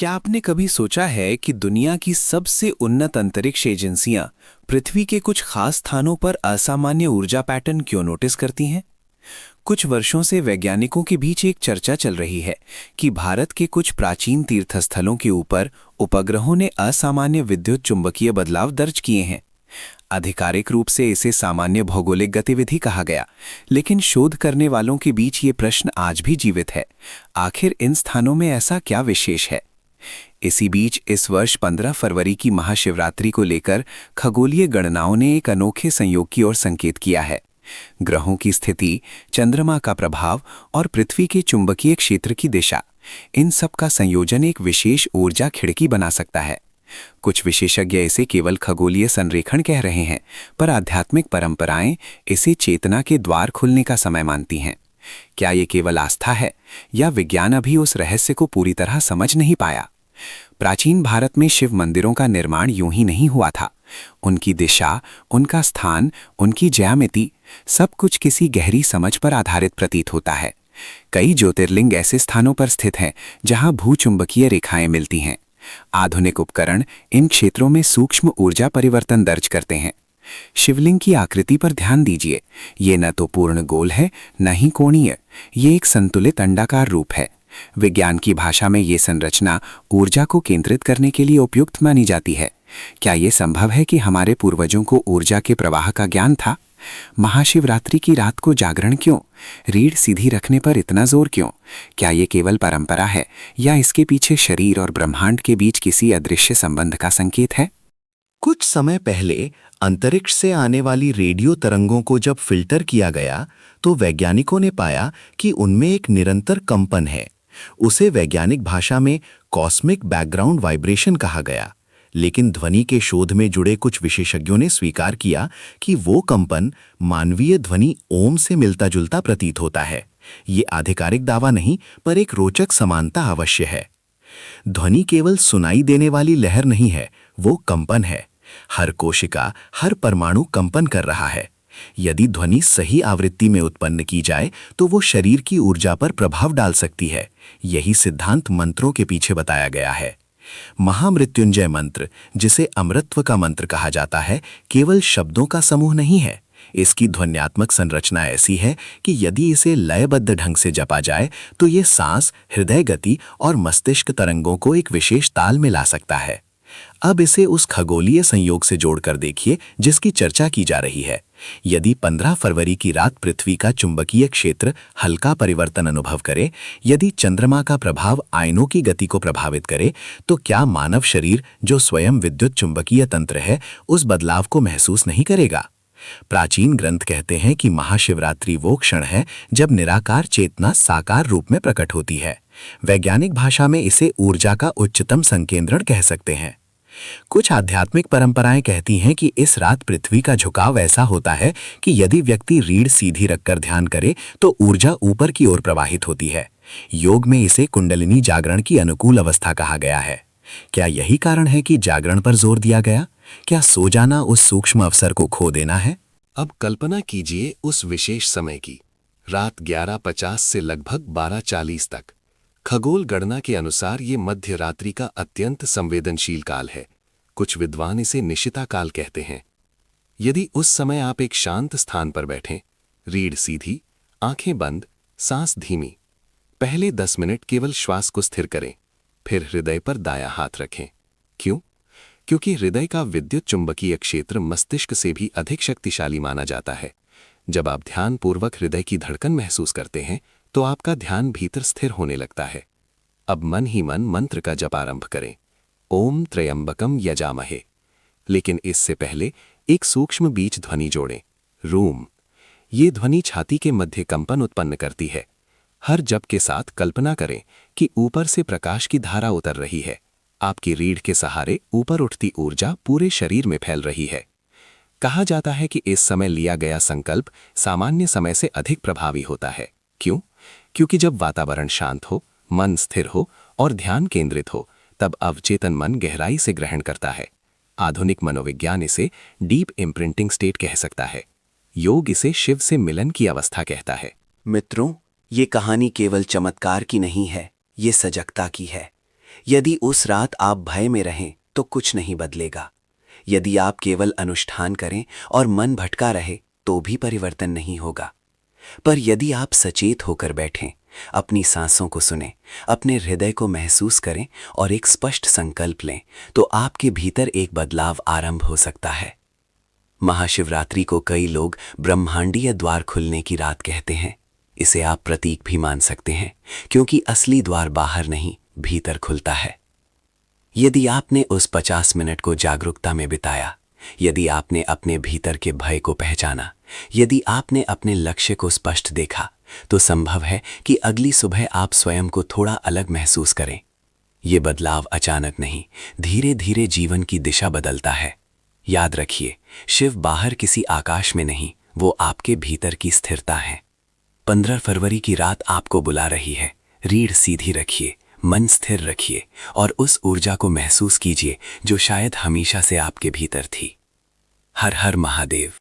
क्या आपने कभी सोचा है कि दुनिया की सबसे उन्नत अंतरिक्ष एजेंसियां पृथ्वी के कुछ खास स्थानों पर असामान्य ऊर्जा पैटर्न क्यों नोटिस करती हैं? कुछ वर्षों से वैज्ञानिकों के बीच एक चर्चा चल रही है कि भारत के कुछ प्राचीन तीर्थस्थलों के ऊपर उपग्रहों ने असामान्य विद्युत चुंबकीय बदलाव दर्ज किए हैं। आधिकारिक रूप से इसे सामान्य भौगोलिक गतिविधि कहा गया, लेकिन शोध करने वालों के बीच ये प्रश्न आज भी जीवित है। आखिर इन स्थानों में ऐसा क्या विशेष है? इसी बीच इस वर्ष 15 फरवरी की महाशिवरात्रि को लेकर खगोलीय गणनाओं ने एक अनोखे संयोग की ओर संकेत किया है। ग्रहों की स्थिति, चंद्रमा का प्रभाव और पृथ्वी के चुंबकीय क्षेत्र की दिशा, इन सब का संयोजन एक विशेष ऊर्जा खिड़की बना सकता है। कुछ विशेषज्ञ इसे केवल खगोलीय संरेखण कह रहे हैं, पर आध्यात्मिक परंपराएं इसे चेतना के द्वार खुलने का समय मानती हैं। क्या ये केवल आस्था है या विज्ञान अभी उस रहस्य को पूरी तरह समझ नहीं पाया? प्राचीन भारत में शिव मंदिरों का निर्माण यूं ही नहीं हुआ था। उनकी दिशा, उनका स्थान, उनकी ज्यामिति, सब कुछ किसी गहरी समझ पर आधारित प्रतीत होता है। कई ज्योतिर्लिंग ऐसे स्थानों पर स्थित हैं जहां भूचुंबकीय रेखाएं मिलती हैं। आधुनिक उपकरण इन क्षेत्रों में सूक्ष्म ऊर्जा परिवर्तन दर्ज करते हैं। शिवलिंग की आकृति पर ध्यान दीजिए। ये न तो पूर्ण गोल है, न ही कोणीय। ये एक संतुलित अंडाकार रूप है। विज्ञान की भाषा में ये संरचना ऊर्जा को केंद्रित करने के लिए उपयुक्त मानी जाती है। क्या ये संभव है कि हमारे पूर्वजों को ऊर्जा के प्रवाह का ज्ञान था? महाशिवरात्रि की रात को जागरण क्यों? रीढ़ सीधी रखने पर इतना जोर क्यों? क्या ये केवल परंपरा है या इसके पीछे शरीर और ब्रह्मांड के बीच किसी अदृश्य संबंध का संकेत है? कुछ समय पहले अंतरिक्ष से आने वाली रेडियो तरंगों को जब फिल्टर किया गया तो वैज्ञानिकों ने पाया कि उनमें एक निरंतर कंपन है। उसे वैज्ञानिक भाषा में कॉस्मिक बैकग्राउंड वाइब्रेशन कहा गया। लेकिन ध्वनि के शोध में जुड़े कुछ विशेषज्ञों ने स्वीकार किया कि वो कंपन मानवीय ध्वनि ओम से मिलता जुलता प्रतीत होता है। ये आधिकारिक दावा नहीं, पर एक रोचक समानता अवश्य है। ध्वनि केवल सुनाई देने वाली लहर नहीं है, वो कंपन है। हर कोशिका, हर परमाणु कंपन कर रहा है। यदि ध्वनि सही आवृत्ति में उत्पन्न की जाए तो वो शरीर की ऊर्जा पर प्रभाव डाल सकती है। यही सिद्धांत मंत्रों के पीछे बताया गया है। महामृत्युंजय मंत्र, जिसे अमृतत्व का मंत्र कहा जाता है, केवल शब्दों का समूह नहीं है। इसकी ध्वन्यात्मक संरचना ऐसी है कि यदि इसे लयबद्ध ढंग से जपा जाए तो ये सांस, हृदय गति और मस्तिष्क तरंगों को एक विशेष ताल में ला सकता है। अब इसे उस खगोलीय संयोग से जोड़कर देखिए जिसकी चर्चा की जा रही है। यदि 15 फरवरी की रात पृथ्वी का चुंबकीय क्षेत्र हल्का परिवर्तन अनुभव करे, यदि चंद्रमा का प्रभाव आयनों की गति को प्रभावित करे, तो क्या मानव शरीर, जो स्वयं विद्युत चुंबकीय तंत्र है, उस बदलाव को महसूस नहीं करेगा? प्राचीन ग्रंथ कहते हैं कि महाशिवरात्रि वो क्षण है जब निराकार चेतना साकार रूप में प्रकट होती है। वैज्ञानिक भाषा में इसे ऊर्जा का उच्चतम संकेंद्रण कह सकते हैं। कुछ आध्यात्मिक परंपराएं कहती हैं कि इस रात पृथ्वी का झुकाव ऐसा होता है कि यदि व्यक्ति रीढ़ सीधी रखकर ध्यान करे तो ऊर्जा ऊपर की ओर प्रवाहित होती है। योग में इसे कुंडलिनी जागरण की अनुकूल अवस्था कहा गया है। क्या यही कारण है कि जागरण पर जोर दिया गया? क्या सो जाना उस सूक्ष्म अवसर को खो देना है? अब कल्पना कीजिए उस विशेष समय की, रात 11:50 से लगभग 12:40 तक। खगोल गणना के अनुसार ये मध्य रात्रि का अत्यंत संवेदनशील काल है। कुछ विद्वान इसे निशिता काल कहते हैं। यदि उस समय आप एक शांत स्थान पर बैठें, रीढ़ सीधी, आंखें बंद, सांस धीमी, पहले 10 मिनट केवल श्वास को स्थिर करें, फिर हृदय पर दायां हाथ रखें। क्यों? क्योंकि हृदय का विद्युत चुंबकीय क्षेत्र मस्तिष्क से भी अधिक शक्तिशाली माना जाता है। जब आप ध्यानपूर्वक हृदय की धड़कन महसूस करते हैं तो आपका ध्यान भीतर स्थिर होने लगता है। अब मन ही मन मंत्र का जप आरंभ करें, ओम त्र्यंबकम यजामहे। लेकिन इससे पहले एक सूक्ष्म बीज ध्वनि जोड़ें, रूम। ये ध्वनि छाती के मध्य कंपन उत्पन्न करती है। हर जप के साथ कल्पना करें कि ऊपर से प्रकाश की धारा उतर रही है। आपकी रीढ़ के सहारे ऊपर उठती ऊर्जा पूरे शरीर में फैल रही है। कहा जाता है कि इस समय लिया गया संकल्प सामान्य समय से अधिक प्रभावी होता है। क्यों? क्योंकि जब वातावरण शांत हो, मन स्थिर हो और ध्यान केंद्रित हो, तब अवचेतन मन गहराई से ग्रहण करता है। आधुनिक मनोविज्ञान इसे डीप इम्प्रिंटिंग स्टेट कह सकता है। योग इसे शिव से मिलन की अवस्था कहता है। मित्रों, ये कहानी केवल चमत्कार की नहीं है, ये सजगता की है। यदि उस रात आप भय में रहें तो कुछ नहीं बदलेगा। यदि आप केवल अनुष्ठान करें और मन भटका रहे तो भी परिवर्तन नहीं होगा। पर यदि आप सचेत होकर बैठें, अपनी सांसों को सुनें, अपने हृदय को महसूस करें और एक स्पष्ट संकल्प लें, तो आपके भीतर एक बदलाव आरंभ हो सकता है। महाशिवरात्रि को कई लोग ब्रह्मांडीय द्वार खुलने की रात कहते हैं। इसे आप प्रतीक भी मान सकते हैं, क्योंकि असली द्वार बाहर नहीं, भीतर खुलता है। यदि आपने उस 50 मिनट को जागरूकता में बिताया, यदि आपने अपने भीतर के भय को पहचाना, यदि आपने अपने लक्ष्य को स्पष्ट देखा, तो संभव है कि अगली सुबह आप स्वयं को थोड़ा अलग महसूस करें। ये बदलाव अचानक नहीं, धीरे धीरे जीवन की दिशा बदलता है। याद रखिए, शिव बाहर किसी आकाश में नहीं, वो आपके भीतर की स्थिरता है। 15 फरवरी की रात आपको बुला रही है। रीढ़ सीधी रखिए, मन स्थिर रखिए और उस ऊर्जा को महसूस कीजिए जो शायद हमेशा से आपके भीतर थी। हर हर महादेव।